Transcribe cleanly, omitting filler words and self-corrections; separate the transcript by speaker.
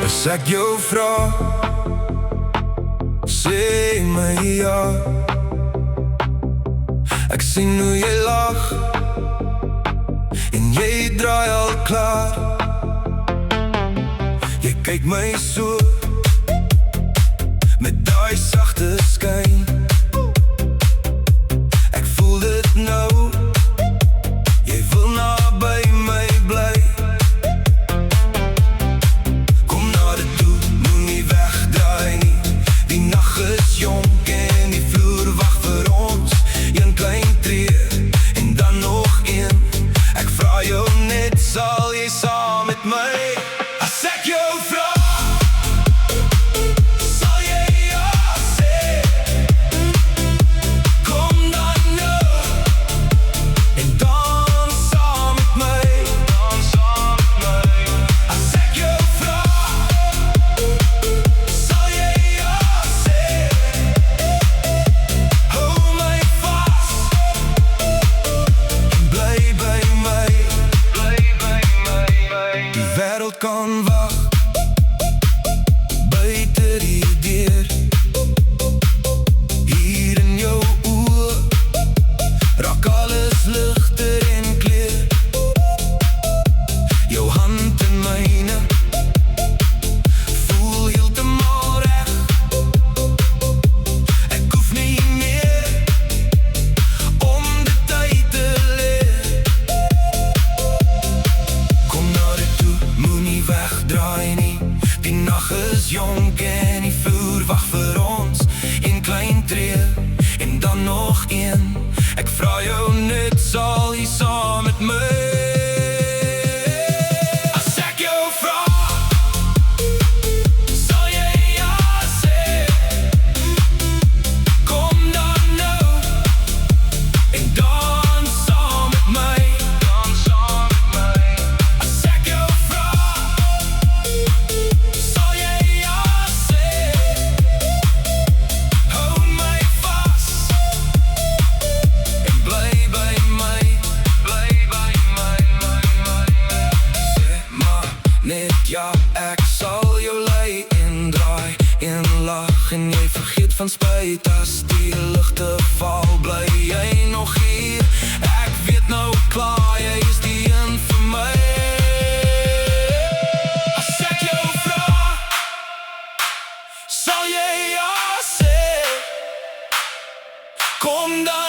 Speaker 1: As ek jou vra, sê my ja. Ek sien hoe jy lag en jy draai al klaar. Jy kyk my so met daai sagte skyn. Ek voel dit nou, jy wil naby my bly. Kom nader toe, moenie wegdraai nie. Die nag is jonk en die vloer wag vir ons. Een klein tree en dan nog een. Ek vra jou net, sal jy saam met my? As ek jou vra, sal jy ja sê? Kom dan nou en dans saam met my. As ek jou vra, sal jy ja sê? Hou my vas en bly by my. Die wêreld kan wag buite die deur. Hier in jou oë raak alles ligter en kleur. Jou hand in myne voel heeltemal reg. Ek hoef nie meer om die tyd te leer. Kom nader toe, moenie wegdraai nie. Die nag is jonk en die vloer wag vir ons. Een klein tree en dan nog een. Ek vra jou net, sal jy saam met my? As ek jou vra, sal jy ja sê? Kom dan nou en dans saam met my. As ek jou vra, sal jy ja sê? Hou my vas en bly by my. Sê maar net ja, ek sal jou lei en draai en lag en jy vergeet van spyt. As die ligte val, bly jy nog hier. Ek weet nou klaar, jy is die een vir my. As ek jou vra, sal jy ja sê? Kom dan